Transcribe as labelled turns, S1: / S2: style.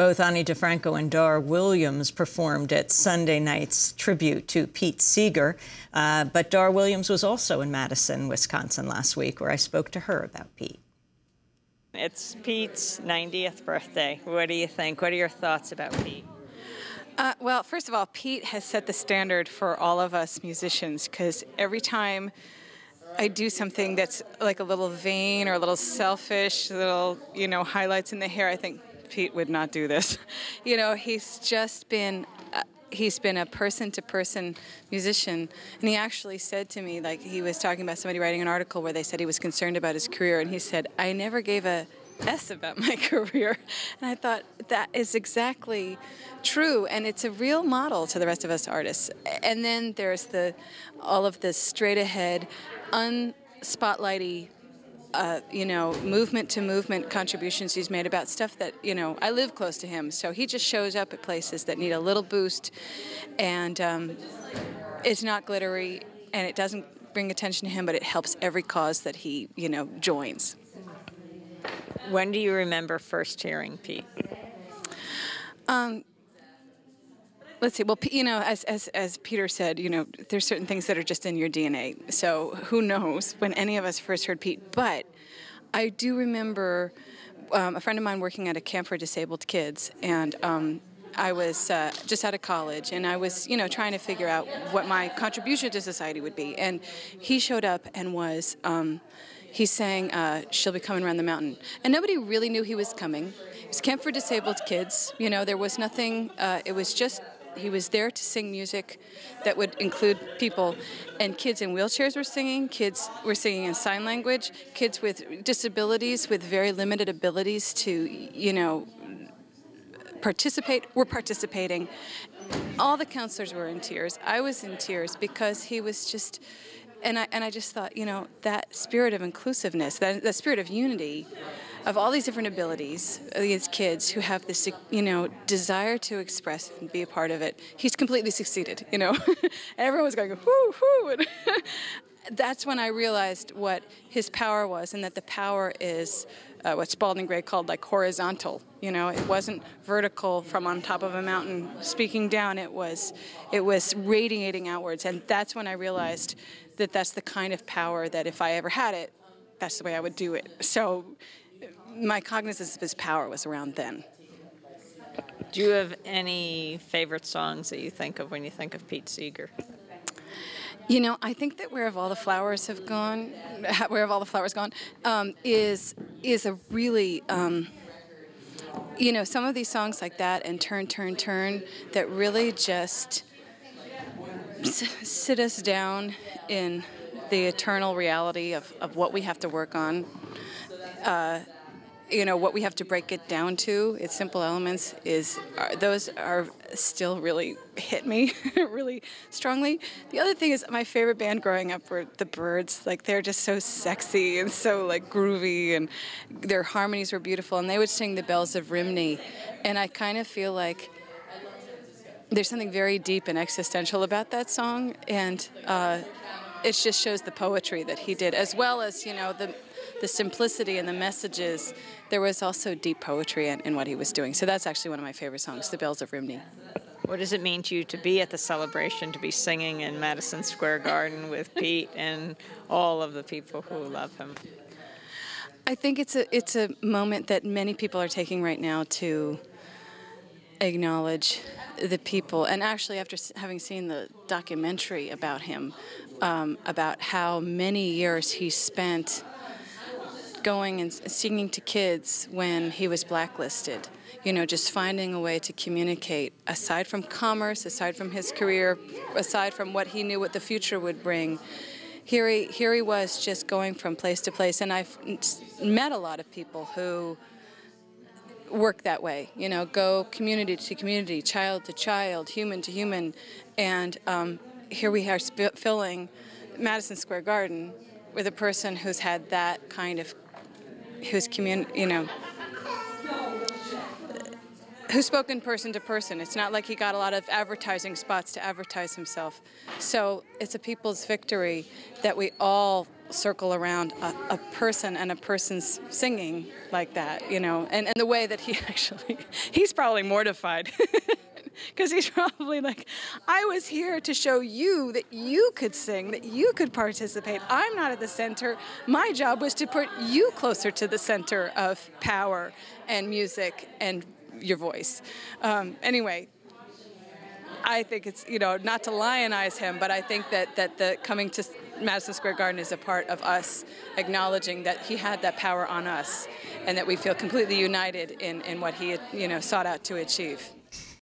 S1: Both Ani DeFranco and Dar Williams performed at Sunday night's tribute to Pete Seeger. But Dar Williams was also in Madison, Wisconsin last week, where I spoke to her about Pete. It's Pete's 90th birthday. What do you think? What are your thoughts about Pete?
S2: Well, first of all, Pete has set the standard for all of us musicians, because every time I do something that's like a little vain or a little selfish, little, highlights in the hair, I think Pete would not do this. He's just been, he's been a person-to-person musician, and he actually said to me, like, he was talking about somebody writing an article where they said he was concerned about his career, and he said, I never gave a S about my career. And I thought that is exactly true, and it's a real model to the rest of us artists. And then there's all of the straight-ahead, unspotlighty, movement-to-movement contributions he's made about stuff that, I live close to him, so he just shows up at places that need a little boost, and it's not glittery, and it doesn't bring attention to him, but it helps every cause that he, joins.
S1: When do you remember first hearing Pete?
S2: Let's see. Well, as Peter said, there's certain things that are just in your DNA. So who knows when any of us first heard Pete? But I do remember a friend of mine working at a camp for disabled kids, and I was just out of college, and I was, trying to figure out what my contribution to society would be. And he showed up and was, he sang She'll Be Coming Around the Mountain. And nobody really knew he was coming. It was Camp for Disabled Kids. There was nothing, it was just, he was there to sing music that would include people. And kids in wheelchairs were singing, kids were singing in sign language, kids with disabilities, with very limited abilities to, participate, were participating. All the counselors were in tears. I was in tears because he was just, and I just thought, that spirit of inclusiveness, that spirit of unity, of all these different abilities, these kids who have this, desire to express and be a part of it. He's completely succeeded, and everyone was going, whoo, whoo. And that's when I realized what his power was, and that the power is what Spalding Gray called like horizontal. It wasn't vertical from on top of a mountain speaking down. It was radiating outwards, and that's when I realized that that's the kind of power that if I ever had it, that's the way I would do it. So my cognizance of his power was around then.
S1: Do you have any favorite songs that you think of when you think of Pete Seeger?
S2: I think that Where Have All the Flowers Have Gone, Where Have All the Flowers Gone, is a really, some of these songs like that and Turn, Turn, Turn that really just sit us down in the eternal reality of what we have to work on. What we have to break it down to, its simple elements, those are still really hit me really strongly. The other thing is my favorite band growing up were the Byrds. Like, they're just so sexy and so groovy, and their harmonies were beautiful, and they would sing The Bells of Rhymney, and I kind of feel like there's something very deep and existential about that song, and it just shows the poetry that he did, as well as, the simplicity and the messages. There was also deep poetry in what he was doing. So that's actually one of my favorite songs, The Bells of Rhymney.
S1: What does it mean to you to be at the celebration, to be singing in Madison Square Garden with Pete and all of the people who love him?
S2: I think it's a moment that many people are taking right now to acknowledge the people. And actually, after having seen the documentary about him, about how many years he spent going and singing to kids when he was blacklisted, just finding a way to communicate, aside from commerce, aside from his career, aside from what he knew what the future would bring. Here he was just going from place to place, and I've met a lot of people who work that way, go community to community, child to child, human to human, and here we are filling Madison Square Garden with a person who's had that kind of, who's who's spoken person to person. It's not like he got a lot of advertising spots to advertise himself. So it's a people's victory that we all circle around a person and a person's singing like that, you know, and the way that he's probably mortified because he's probably like, I was here to show you that you could sing, that you could participate. I'm not at the center. My job was to put you closer to the center of power and music and your voice. Anyway, I think it's, you know, not to lionize him, but I think that the coming to Madison Square Garden is a part of us acknowledging that he had that power on us and that we feel completely united in what he had, you know, sought out to achieve.